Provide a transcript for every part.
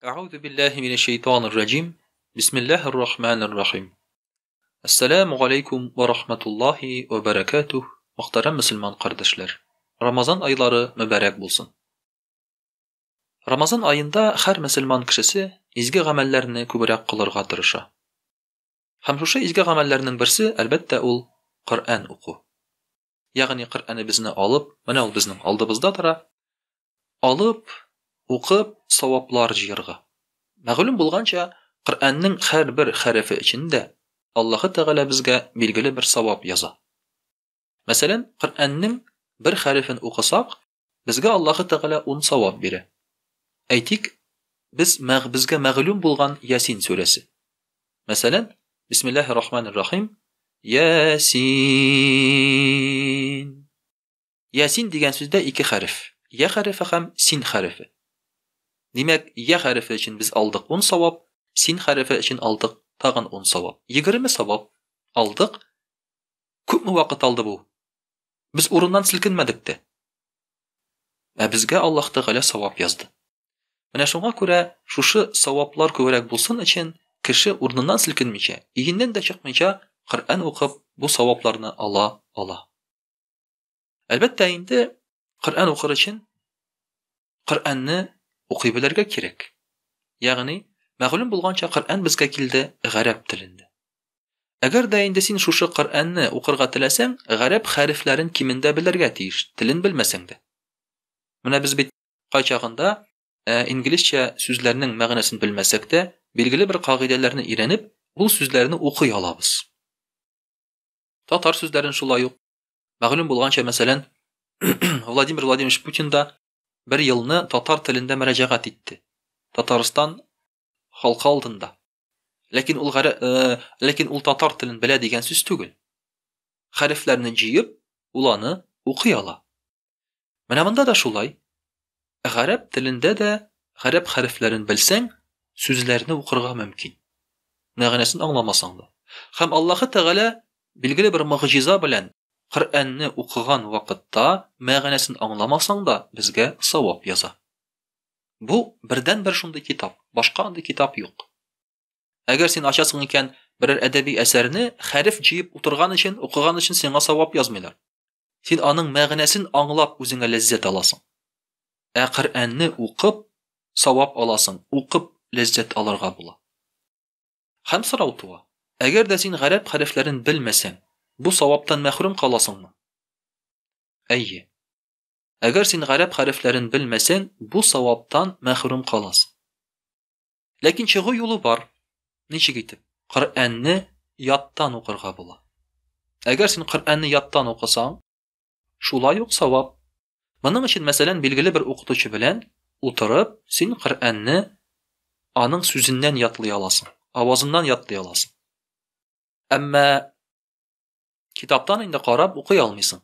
أعوذ بالله من الشيطان الرجيم. بسم الله الرحمن الرحيم. السلام عليكم ورحمة الله وبركاته. Muhterem Müslüman kardeşler. Ramazan ayları mübarek bulsun. Ramazan ayında her Müslüman kişisi izgi amellerini kübürek kılırga tırışa. Hem şu izgi amellerinin birisi elbette ol Kur'an oku. Yani Kur'an'ı bizne alıp, mana ol bizning aldımızda tıra, alıp, okup, savaplar jiyirga. Ma'lum bo'lgancha, Qur'onning har bir harafi ichida Alloh Taala bizga belgili bir savop yoza. Masalan, Qur'onning bir harfini o'qisak, bizga Alloh Taala 10 savop bera. Aytik, bizga ma'lum bo'lgan Yasin surasi. Masalan, Bismillahirrohmanirrohim. Yasin. Yasin degan so'zda ikki harf. Ya harfi ham sin harfi. Demek ya harfi için biz aldık 10 savap, sin harfi için aldık tağın 10 savap. 20 savap aldık. Köp mü vakit aldı bu? Biz orundan silkinmedik de. Bizge Allah Teala savap yazdı. Mana şuna göre şuşu savaplar köberek bulsun için kişi orundan silkinmeyece, iyinden de çıkmayacak Kur'an okup bu savaplarını ala. Elbette indi Kur'an okur için Kur'an'ı o'qiybilarga kerak. Ya'ni, ma'lum bo'lgancha Qur'on bizga keldi g'arab tilida. Agar da endi sen shu Qur'onni o'qirga tilasang, g'arab harflarin kiminda bilarga tegish, tilin bilmasang-da. Mana biz qachog'inda inglizcha so'zlarning ma'nosini bilmasak-da, belgili bir qoidalarni o'rganib, bu so'zlarni o'qiy olamiz. Tatar so'zlarini shulay yo'q. Ma'lum bo'lgancha, masalan, Vladimir Vladimirovich Putin da bir yılını Tatar tilinde müracaat etti. Tataristan halkı aldığında. Lakin ul Tatar tilini bile degen söz tügül. Harflerini jiyip, ulanı okuyala. Mana bunda da şulay. Arap tilinde de Arap harflerini bilsen, sözlerini okurga mümkün. Ma'nosini anlamasan da. Hem Allah Teala bilgili bir mucize bilen Qur'onni o'qigan vaqtda ma'nosini anglamasan da bizga savop yoza. Bu birdan bir shunday kitob, boshqa qanday kitob yo'q. Agar sen ochasing ekan bir adabiy asarni harf jiyib o'tirgan uchun, o'qigan uchun senga savop yozmaylar. Sen aning ma'nosini anglab o'zingga lazzat olasan. Qur'onni o'qib savop olasan, o'qib lazzat olarga bo'la. Ham so'rovtuva. Agar da sen g'arab harflarini bilmasang, bu savaptan mahrum kalasınmı? Ayyi. Eğer sen Arap harflerini bilmesen, bu savaptan mahrum kalasın. Lakin çığı yolu var. Neçe gitip? Kur'an'ı yattan okurga bula. Eğer sen Kur'an'ı yattan okusan, şulay yok savap. Bunun için mesela bilgili bir okutucu bilen oturup, sen Kur'an'ı anın sözünden yatlayalasın. Avazından yatlayalasın. Ama kitaptan indi qarab o'qiy olmaysan.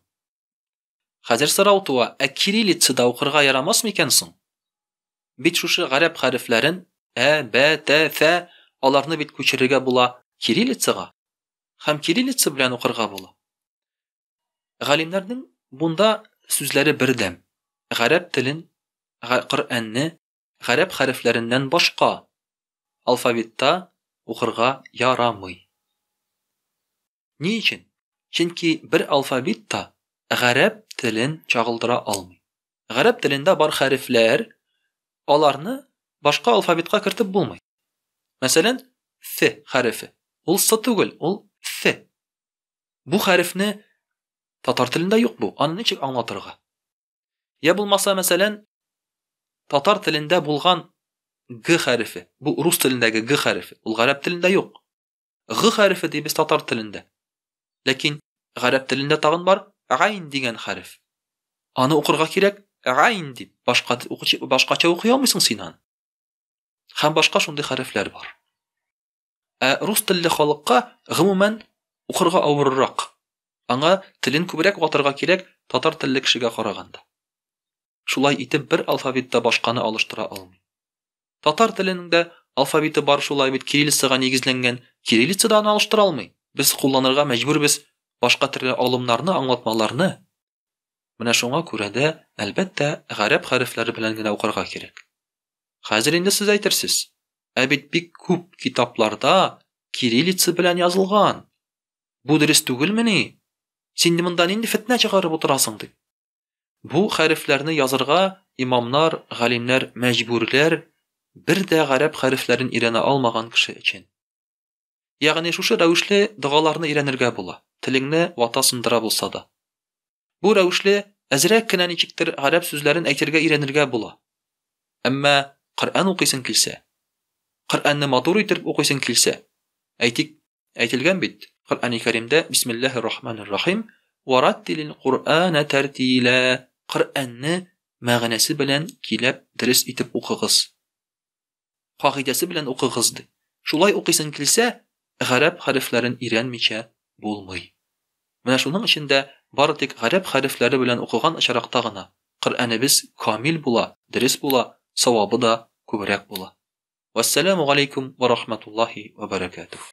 Hozir so'rovtuva, kirillitsada o'qirga yaramas mekansın? Bit shu g'arab harflarin a, b, t, f alarni bit ko'chirga bo'la kirillitsaga. Ham kirillitsa bilan o'qirga bo'la. G'alimlarning bunda so'zlari birdan. G'arab tilin, Qur'onni g'arab harflaridan boshqa alfabetda o'qirga yaramay. Niçin? Çünkü bir alfabetta Arap tilin çağıldıra almay. Arap tilinde bar harfler alarını başka alfabetka kirtib bulmay. Mesela f harfi. Ol satugul, ol f. Bu harfni Tatar tilinde yok bu. Anı neçik anlatırga. Ya bulmasa mesela Tatar tilinde bulgan g harfi. Bu Rus tilindeki g harfi. Ol Arap tilinde yok. G harfi diye biz Tatar tilinde. Lakin Arap tilinde tağın var, ayn degan harf. Anı okurga kerak, ayn deb başqacha o'qiy olmaysan sen ani. Ham boshqa shunday harflar bor. Rus tilli xalqqa umuman okurga avurroq. Anga tilin ko'proq o'tirga kerak Tatar tilli kishiga qaraganda. Shulay etib bir alfabetda boshqani alishtira olmay. Tatar tilinde alfabeti bar shulay bit kirillitsaga negizlangan, kirillitsadan alishtira olmay. Biz kullanırga mecbur biz başka türlü alımlarını anlatmalarını. Mana şuna göre de elbette Arap harfleri bilen gene okurga kerak. Хәзер инде сез әйтерсез. Ә бит бик күп китапларда кириллица белән язылган. Бу дөрес түгелмени? Син монда нинди фитнә чыгарып утырасың дип. Бу хәрефләрне язырга имамнар, галимнәр мәҗбүрләр, бер дә гарәп хәрефләрен өйрәнә алмаган кеше өчен. Ягъни шушы рәвешле дугаларны өйрәнергә була, телеңне вата сындыра булса да. Бу рәвешле әзрәк кенә ничектер гарәп сүзләрен әйтергә өйрәнергә була. Әмма Коръән укыйсың килсә, Коръәнне матур итеп укыйсың килсә, әйтелгән бит Коръәни Кәримдә Бисмиллаһир-рахманир-рахим вараттилил Коръәна тәртилә. Коръәнне мәгънәсе белән килеп дөрес итеп укыгыз. Кагыйдәсе белән укыгыз ди. Шулай укыйсың килсә, гарәп хәрефләрен өйрәнмичә булмый. Менә шуның өчен дә бары тик гарәп хәрефләре белән укыган очракта гына Коръәнебез камил була, дөрес була, савабы да күбрәк була. Вассаламу алейкум ва рахматуллаһи ва баракатух.